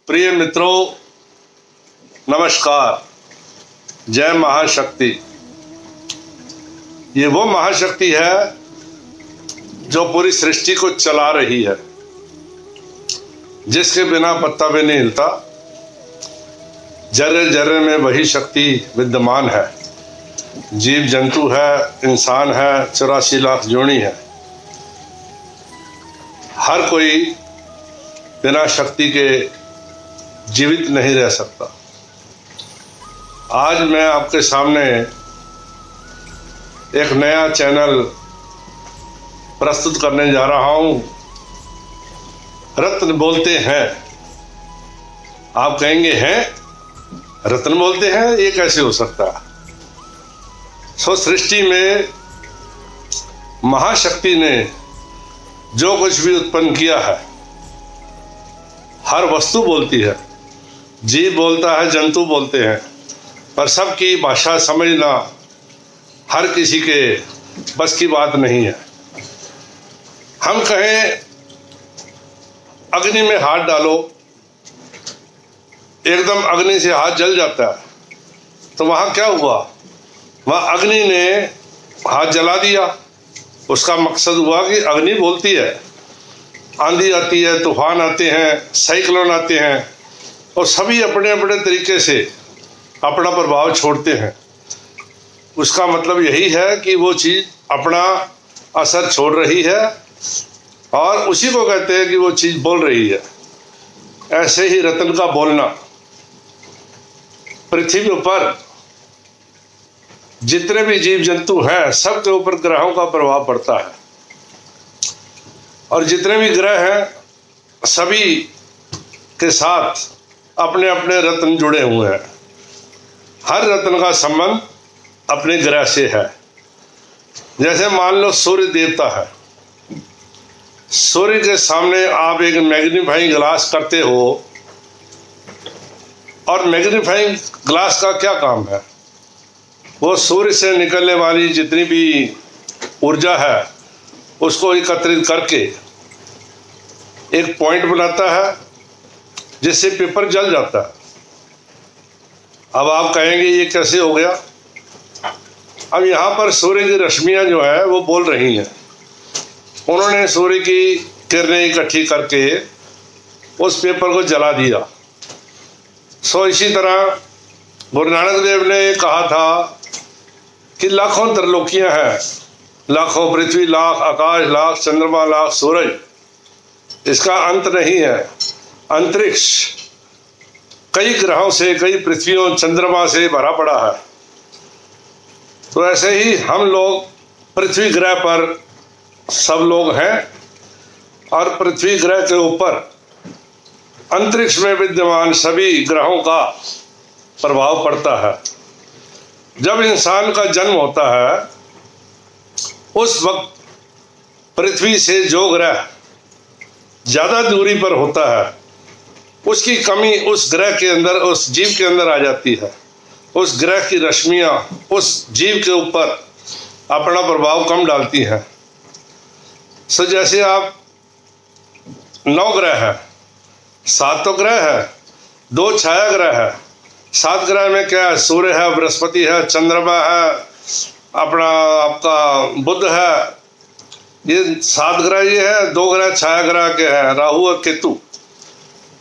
प्रिय मित्रों, नमस्कार। जय महाशक्ति। ये वो महाशक्ति है जो पूरी सृष्टि को चला रही है, जिसके बिना पत्ता भी नहीं हिलता। जर्रे जर्रे में वही शक्ति विद्यमान है। जीव जंतु है, इंसान है, 84 लाख जोड़ी है। हर कोई बिना शक्ति के जीवित नहीं रह सकता। आज मैं आपके सामने एक नया चैनल प्रस्तुत करने जा रहा हूं। रत्न बोलते हैं। आप कहेंगे, हैं रत्न बोलते हैं, ये कैसे हो सकता है? सृष्टि में महाशक्ति ने जो कुछ भी उत्पन्न किया है, हर वस्तु बोलती है। जीव बोलता है, जंतु बोलते हैं, पर सबकी भाषा समझना हर किसी के बस की बात नहीं है। हम कहें अग्नि में हाथ डालो, एकदम अग्नि से हाथ जल जाता है, तो वहाँ क्या हुआ? वहाँ अग्नि ने हाथ जला दिया। उसका मकसद हुआ कि अग्नि बोलती है। आंधी आती है, तूफान आते हैं, साइक्लोन आते हैं, और सभी अपने अपने तरीके से अपना प्रभाव छोड़ते हैं। उसका मतलब यही है कि वो चीज़ अपना असर छोड़ रही है, और उसी को कहते हैं कि वो चीज़ बोल रही है। ऐसे ही रत्न का बोलना। पृथ्वी पर जितने भी जीव जंतु हैं, सब के ऊपर ग्रहों का प्रभाव पड़ता है, और जितने भी ग्रह हैं, सभी के साथ अपने अपने रत्न जुड़े हुए हैं। हर रत्न का संबंध अपने ग्रह से है। जैसे मान लो सूर्य देवता है। सूर्य के सामने आप एक मैग्नीफाइंग ग्लास करते हो, और मैग्नीफाइंग ग्लास का क्या काम है? वो सूर्य से निकलने वाली जितनी भी ऊर्जा है, उसको एकत्रित करके एक पॉइंट बनाता है, जिससे पेपर जल जाता है। अब आप कहेंगे, ये कैसे हो गया? अब यहाँ पर सूर्य की रश्मियाँ जो है वो बोल रही हैं। उन्होंने सूर्य की किरणें इकट्ठी करके उस पेपर को जला दिया। इसी तरह गुरु नानक देव ने कहा था कि लाखों त्रिलोकियाँ हैं, लाखों पृथ्वी, लाख आकाश, लाख चंद्रमा, लाख सूरज, इसका अंत नहीं है। अंतरिक्ष कई ग्रहों से, कई पृथ्वियों, चंद्रमा से भरा पड़ा है। तो ऐसे ही हम लोग पृथ्वी ग्रह पर सब लोग हैं, और पृथ्वी ग्रह के ऊपर अंतरिक्ष में विद्यमान सभी ग्रहों का प्रभाव पड़ता है। जब इंसान का जन्म होता है, उस वक्त पृथ्वी से जो ग्रह ज़्यादा दूरी पर होता है, उसकी कमी उस ग्रह के अंदर, उस जीव के अंदर आ जाती है। उस ग्रह की रश्मियाँ उस जीव के ऊपर अपना प्रभाव कम डालती हैं। जैसे आप 9 ग्रह हैं, 7 तो ग्रह है, 2 छाया ग्रह है। 7 ग्रह में क्या है? सूर्य है, बृहस्पति है, चंद्रमा है, अपना आपका बुध है। ये 7 ग्रह ये है। 2 ग्रह छाया ग्रह के हैं, राहु और केतु।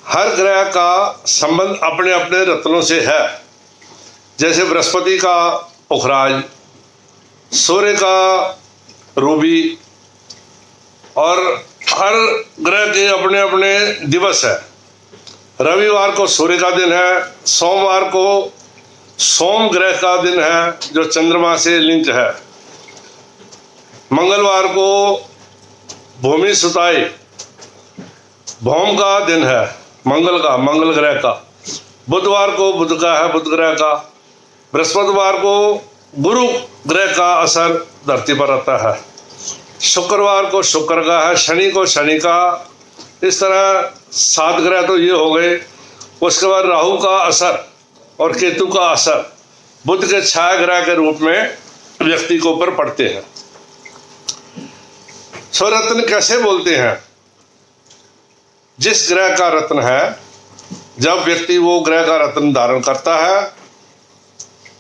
हर ग्रह का संबंध अपने अपने रत्नों से है। जैसे बृहस्पति का पुखराज, सूर्य का रूबी, और हर ग्रह के अपने अपने दिवस है। रविवार को सूर्य का दिन है, सोमवार को सोम ग्रह का दिन है जो चंद्रमा से लिंक है, मंगलवार को भूमि सुताई, भौम का दिन है, मंगल ग्रह का। बुधवार को बुध का है, बुध ग्रह का। बृहस्पतिवार को गुरु ग्रह का असर धरती पर आता है। शुक्रवार को शुक्र का है, शनि को शनि का। इस तरह 7 ग्रह तो ये हो गए। उसके बाद राहु का असर और केतु का असर बुध के छाया ग्रह के रूप में व्यक्ति के ऊपर पड़ते हैं। रत्न कैसे बोलते हैं? जिस ग्रह का रत्न है जब व्यक्ति वो ग्रह का रत्न धारण करता है,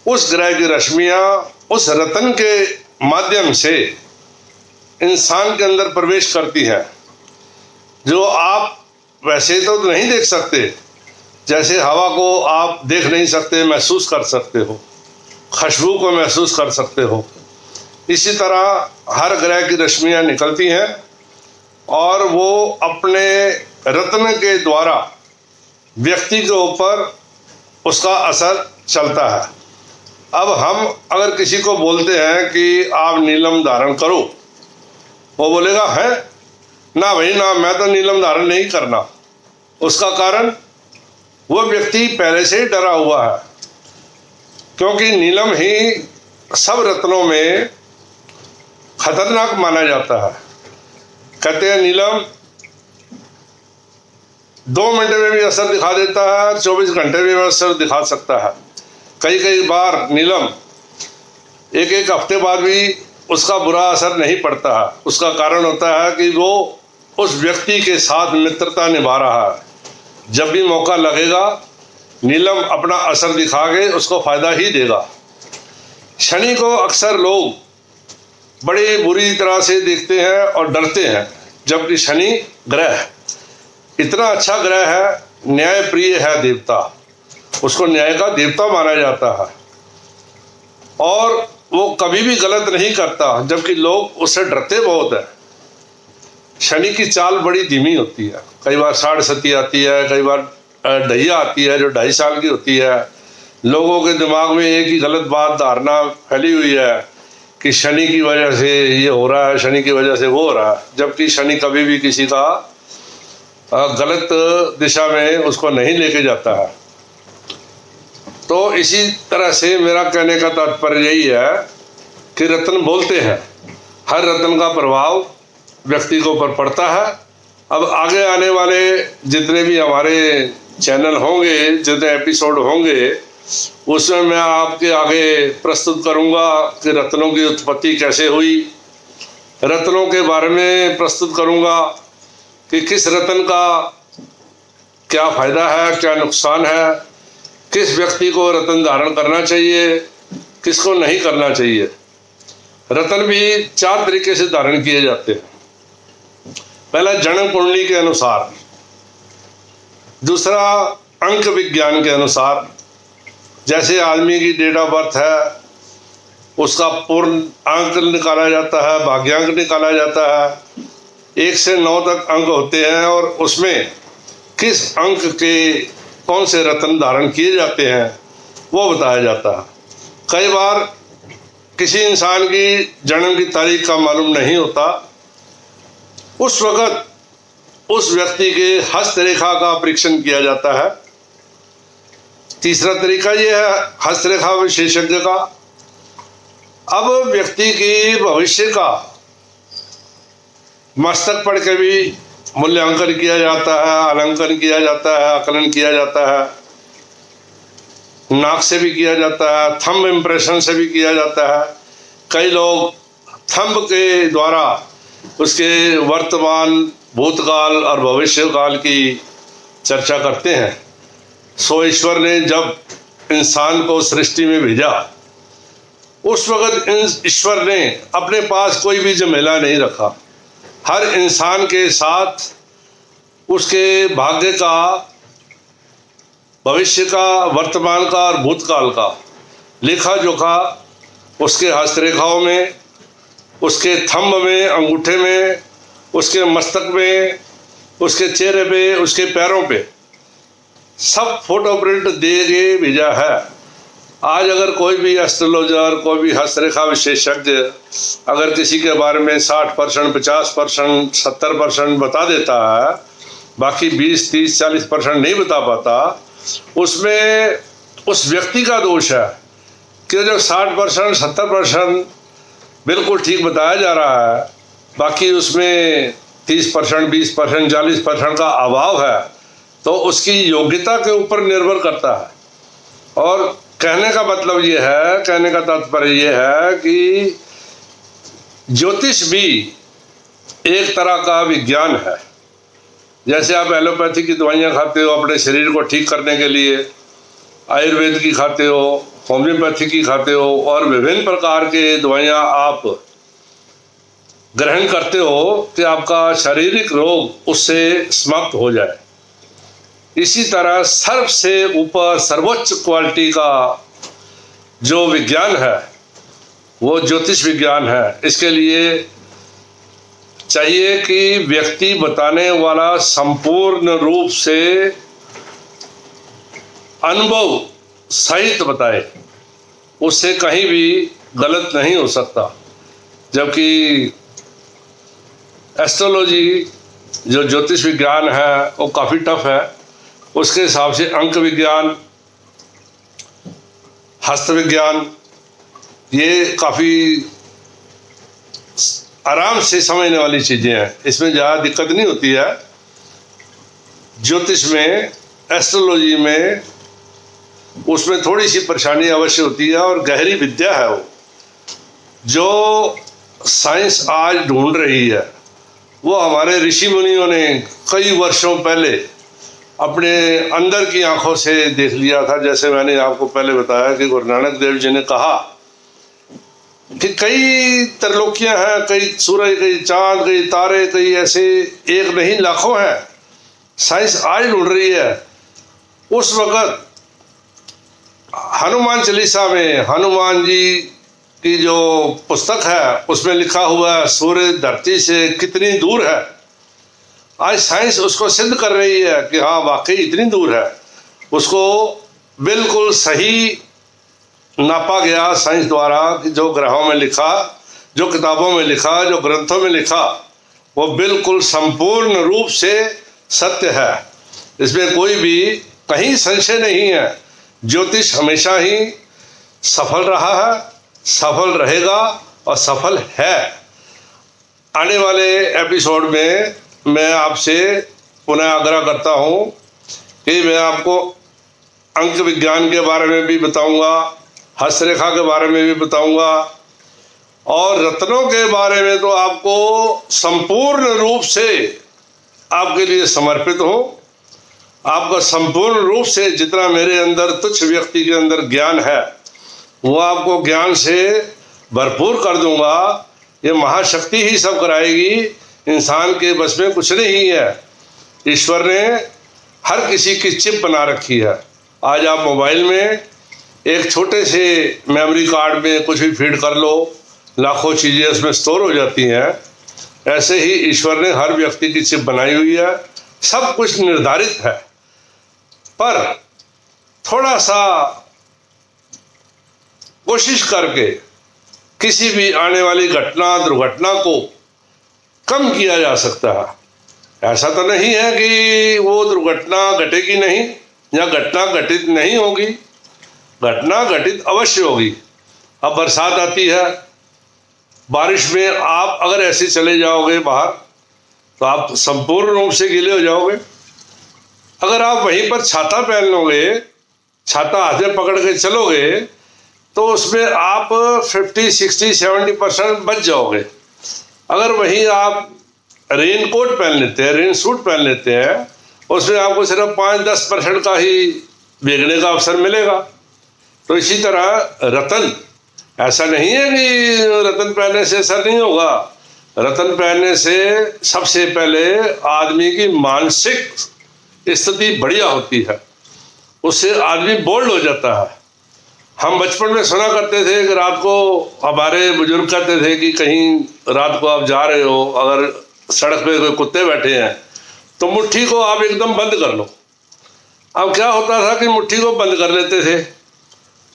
उस ग्रह की रश्मियां उस रत्न के माध्यम से इंसान के अंदर प्रवेश करती हैं, जो आप वैसे तो नहीं देख सकते। जैसे हवा को आप देख नहीं सकते, महसूस कर सकते हो, खुशबू को महसूस कर सकते हो, इसी तरह हर ग्रह की रश्मियां निकलती हैं और वो अपने रत्न के द्वारा व्यक्ति के ऊपर उसका असर चलता है। अब हम अगर किसी को बोलते हैं कि आप नीलम धारण करो, वो बोलेगा है ना भाई ना, मैं तो नीलम धारण नहीं करना। उसका कारण वो व्यक्ति पहले से ही डरा हुआ है, क्योंकि नीलम ही सब रत्नों में खतरनाक माना जाता है। कहते हैं नीलम 2 मिनट में भी असर दिखा देता है, 24 घंटे में भी असर दिखा सकता है। कई बार नीलम एक हफ्ते बाद भी उसका बुरा असर नहीं पड़ता है। उसका कारण होता है कि वो उस व्यक्ति के साथ मित्रता निभा रहा है। जब भी मौका लगेगा नीलम अपना असर दिखा के उसको फायदा ही देगा। शनि को अक्सर लोग बड़ी बुरी तरह से देखते हैं और डरते हैं, जबकि शनि ग्रह इतना अच्छा ग्रह है, न्याय प्रिय है देवता, उसको न्याय का देवता माना जाता है और वो कभी भी गलत नहीं करता, जबकि लोग उससे डरते बहुत हैं। शनि की चाल बड़ी धीमी होती है, कई बार 60 आती है, कई बार ढैया आती है जो 2.5 साल की होती है। लोगों के दिमाग में एक ही गलत बात धारणा फैली हुई है कि शनि की वजह से ये हो रहा है, शनि की वजह से वो हो रहा है, जबकि शनि कभी भी किसी का गलत दिशा में उसको नहीं लेके जाता है। तो इसी तरह से मेरा कहने का तात्पर्य यही है कि रत्न बोलते हैं, हर रत्न का प्रभाव व्यक्ति के ऊपर पड़ता है। अब आगे आने वाले जितने भी हमारे चैनल होंगे, जितने एपिसोड होंगे, उसमें मैं आपके आगे प्रस्तुत करूंगा कि रत्नों की उत्पत्ति कैसे हुई, रत्नों के बारे में प्रस्तुत करूंगा कि किस रत्न का क्या फायदा है, क्या नुकसान है, किस व्यक्ति को रत्न धारण करना चाहिए, किसको नहीं करना चाहिए। रत्न भी 4 तरीके से धारण किए जाते हैं। पहला जन्म कुंडली के अनुसार, दूसरा अंक विज्ञान के अनुसार, जैसे आदमी की डेट ऑफ बर्थ है उसका पूर्ण अंक निकाला जाता है, भाग्यांक निकाला जाता है। 1 से 9 तक अंक होते हैं और उसमें किस अंक के कौन से रत्न धारण किए जाते हैं वो बताया जाता है। कई बार किसी इंसान की जन्म की तारीख का मालूम नहीं होता, उस वक़्त उस व्यक्ति के हस्तरेखा का परीक्षण किया जाता है। तीसरा तरीका ये है हस्तरेखा विशेषज्ञ का। अब व्यक्ति की भविष्य का मस्तक पढ़ के भी मूल्यांकन किया जाता है, अलंकन किया जाता है, आकलन किया जाता है, नाक से भी किया जाता है, थंब इम्प्रेशन से भी किया जाता है। कई लोग थंब के द्वारा उसके वर्तमान, भूतकाल और भविष्य काल की चर्चा करते हैं। सो ईश्वर ने जब इंसान को सृष्टि में भेजा, उस वक़्त ईश्वर ने अपने पास कोई भी झमेला नहीं रखा। हर इंसान के साथ उसके भाग्य का, भविष्य का, वर्तमान का और भूतकाल का लेखा जोखा उसके हस्तरेखाओं में, उसके थंब में, अंगूठे में, उसके मस्तक में, उसके चेहरे पे, उसके पैरों पे सब फोटो प्रिंट दे के भेजा है। आज अगर कोई भी एस्ट्रोलॉजर, कोई भी हस्तरेखा विशेषज्ञ अगर किसी के बारे में 60%, 50%, 70% बता देता है, बाकी 20, 30, 40% नहीं बता पाता, उसमें उस व्यक्ति का दोष है कि जो 60%, 70% बिल्कुल ठीक बताया जा रहा है, बाकी उसमें 30%, 20%, 40% का अभाव है, तो उसकी योग्यता के ऊपर निर्भर करता है। और कहने का मतलब ये है, कहने का तात्पर्य ये है कि ज्योतिष भी एक तरह का विज्ञान है, जैसे आप एलोपैथी की दवाइयाँ खाते हो अपने शरीर को ठीक करने के लिए, आयुर्वेद की खाते हो, होम्योपैथी की खाते हो, और विभिन्न प्रकार के दवाइयाँ आप ग्रहण करते हो कि आपका शारीरिक रोग उससे समाप्त हो जाए। इसी तरह सबसे ऊपर सर्वोच्च क्वालिटी का जो विज्ञान है वो ज्योतिष विज्ञान है। इसके लिए चाहिए कि व्यक्ति बताने वाला संपूर्ण रूप से अनुभव सहित बताए, उससे कहीं भी गलत नहीं हो सकता। जबकि एस्ट्रोलॉजी जो ज्योतिष विज्ञान है वो काफ़ी टफ है। उसके हिसाब से अंक विज्ञान, हस्त विज्ञान, ये काफ़ी आराम से समझने वाली चीज़ें हैं, इसमें ज़्यादा दिक्कत नहीं होती है। ज्योतिष में, एस्ट्रोलॉजी में, उसमें थोड़ी सी परेशानी अवश्य होती है, और गहरी विद्या है वो जो साइंस आज ढूंढ रही है। वो हमारे ऋषि मुनियों ने कई वर्षों पहले अपने अंदर की आंखों से देख लिया था। जैसे मैंने आपको पहले बताया कि गुरु नानक देव जी ने कहा कि कई त्रिलोकियां हैं, कई सूरज, कई चांद, कई तारे, कई ऐसे एक नहीं लाखों हैं। साइंस आज ढूंढ रही है। उस वक्त हनुमान चालीसा में हनुमान जी की जो पुस्तक है उसमें लिखा हुआ है सूर्य धरती से कितनी दूर है। आज साइंस उसको सिद्ध कर रही है कि हाँ वाकई इतनी दूर है। उसको बिल्कुल सही नापा गया साइंस द्वारा कि जो ग्रहों में लिखा, जो किताबों में लिखा, जो ग्रंथों में लिखा, वो बिल्कुल संपूर्ण रूप से सत्य है। इसमें कोई भी कहीं संशय नहीं है। ज्योतिष हमेशा ही सफल रहा है, सफल रहेगा और सफल है। आने वाले एपिसोड में मैं आपसे पुनः आग्रह करता हूँ कि मैं आपको अंक विज्ञान के बारे में भी बताऊँगा, हस्तरेखा के बारे में भी बताऊँगा, और रत्नों के बारे में तो आपको संपूर्ण रूप से आपके लिए समर्पित हूँ। आपका संपूर्ण रूप से जितना मेरे अंदर तुच्छ व्यक्ति के अंदर ज्ञान है वो आपको ज्ञान से भरपूर कर दूंगा। ये महाशक्ति ही सब कराएगी, इंसान के बस में कुछ नहीं है। ईश्वर ने हर किसी की चिप बना रखी है। आज आप मोबाइल में एक छोटे से मेमोरी कार्ड में कुछ भी फीड कर लो, लाखों चीज़ें उसमें स्टोर हो जाती हैं। ऐसे ही ईश्वर ने हर व्यक्ति की चिप बनाई हुई है। सब कुछ निर्धारित है, पर थोड़ा सा कोशिश करके किसी भी आने वाली घटना, दुर्घटना को कम किया जा सकता है। ऐसा तो नहीं है कि वो दुर्घटना घटेगी नहीं या घटना घटित नहीं होगी। घटना घटित अवश्य होगी। अब बरसात आती है, बारिश में आप अगर ऐसे चले जाओगे बाहर तो आप संपूर्ण रूप से गीले हो जाओगे। अगर आप वहीं पर छाता पहन लोगे, छाता हाथ में पकड़ के चलोगे, तो उसमें आप 50, 60, 70% बच जाओगे। अगर वहीं आप रेन कोट पहन लेते हैं, रेन सूट पहन लेते हैं, उसमें आपको सिर्फ 5-10% का ही भीगने का अवसर मिलेगा। तो इसी तरह रतन, ऐसा नहीं है कि रतन पहनने से असर नहीं होगा। रतन पहनने से सबसे पहले आदमी की मानसिक स्थिति बढ़िया होती है, उससे आदमी बोल्ड हो जाता है। हम बचपन में सुना करते थे कि रात को हमारे बुजुर्ग कहते थे कि कहीं रात को आप जा रहे हो, अगर सड़क पे कोई कुत्ते बैठे हैं तो मुट्ठी को आप एकदम बंद कर लो। अब क्या होता था कि मुट्ठी को बंद कर लेते थे।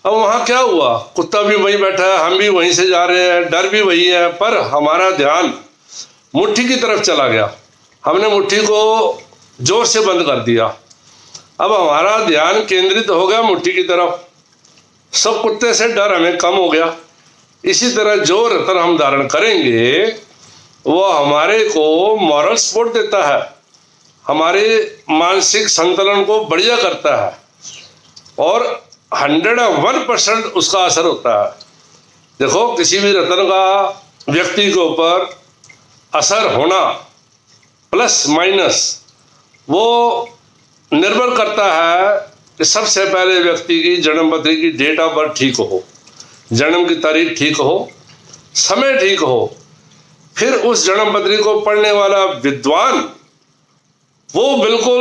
अब वहाँ क्या हुआ, कुत्ता भी वहीं बैठा है, हम भी वहीं से जा रहे हैं, डर भी वही है, पर हमारा ध्यान मुट्ठी की तरफ चला गया। हमने मुट्ठी को जोर से बंद कर दिया। अब हमारा ध्यान केंद्रित हो गया मुट्ठी की तरफ। सब कुत्ते से डर हमें कम हो गया। इसी तरह जो रतन हम धारण करेंगे वो हमारे को मॉरल सपोर्ट देता है, हमारे मानसिक संतुलन को बढ़िया करता है, और 101% उसका असर होता है। देखो, किसी भी रतन का व्यक्ति के ऊपर असर होना प्लस माइनस वो निर्भर करता है कि सबसे पहले व्यक्ति की जन्मपत्री की डेट ऑफ बर्थ ठीक हो, जन्म की तारीख ठीक हो, समय ठीक हो, फिर उस जन्मपत्री को पढ़ने वाला विद्वान वो बिल्कुल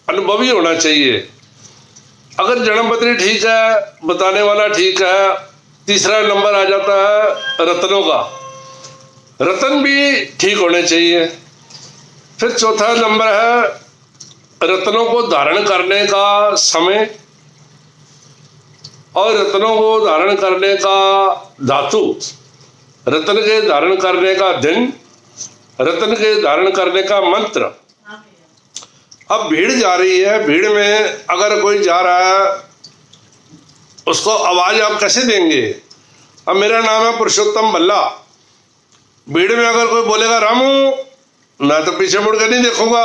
अनुभवी होना चाहिए। अगर जन्मपत्री ठीक है, बताने वाला ठीक है, तीसरा नंबर आ जाता है रत्नों का, रत्न भी ठीक होने चाहिए। फिर चौथा नंबर है रत्नों को धारण करने का समय और रत्नों को धारण करने का धातु, रत्न के धारण करने का दिन, रत्न के धारण करने का मंत्र। अब भीड़ जा रही है, भीड़ में अगर कोई जा रहा है उसको आवाज आप कैसे देंगे? अब मेरा नाम है पुरुषोत्तम भल्ला, भीड़ में अगर कोई बोलेगा रामू, मैं तो पीछे मुड़ कर नहीं देखूंगा।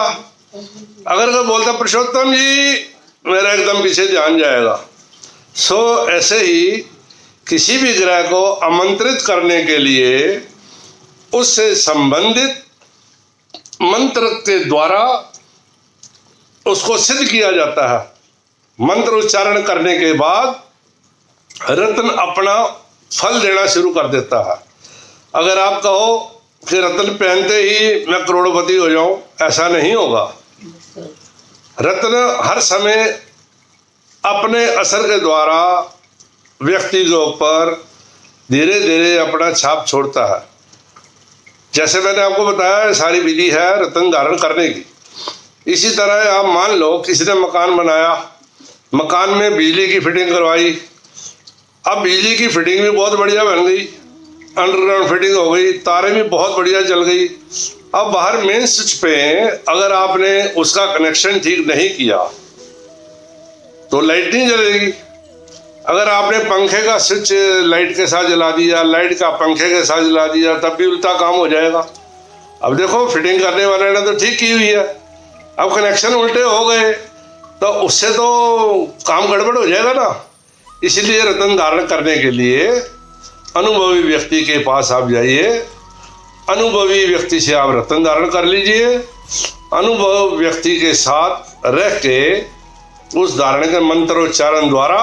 अगर कोई बोलता पुरुषोत्तम जी, मेरा एकदम पीछे ध्यान जाएगा। सो ऐसे ही किसी भी ग्रह को आमंत्रित करने के लिए उससे संबंधित मंत्र के द्वारा उसको सिद्ध किया जाता है। मंत्र उच्चारण करने के बाद रत्न अपना फल देना शुरू कर देता है। अगर आप कहो कि रत्न पहनते ही मैं करोड़पति हो जाऊं, ऐसा नहीं होगा। रत्न हर समय अपने असर के द्वारा व्यक्ति के ऊपर धीरे धीरे अपना छाप छोड़ता है। जैसे मैंने आपको बताया सारी विधि है रत्न धारण करने की। इसी तरह आप मान लो किसी ने मकान बनाया, मकान में बिजली की फिटिंग करवाई। अब बिजली की फिटिंग भी बहुत बढ़िया बन गई, अंडरग्राउंड फिटिंग हो गई, तारें भी बहुत बढ़िया जल गई। अब बाहर मेन स्विच पे अगर आपने उसका कनेक्शन ठीक नहीं किया तो लाइट नहीं जलेगी। अगर आपने पंखे का स्विच लाइट के साथ जला दिया, लाइट का पंखे के साथ जला दिया, तब भी उल्टा काम हो जाएगा। अब देखो फिटिंग करने वाले ने तो ठीक की हुई है, अब कनेक्शन उल्टे हो गए तो उससे तो काम गड़बड़ हो जाएगा ना। इसलिए रत्न धारण करने के लिए अनुभवी व्यक्ति के पास आप जाइए, अनुभवी व्यक्ति से आप रत्न धारण कर लीजिए। अनुभव व्यक्ति के साथ रह के उस धारण के मंत्रोच्चारण द्वारा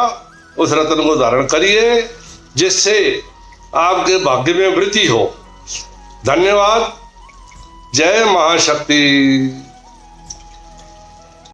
उस रत्न को धारण करिए, जिससे आपके भाग्य में वृद्धि हो। धन्यवाद। जय महाशक्ति।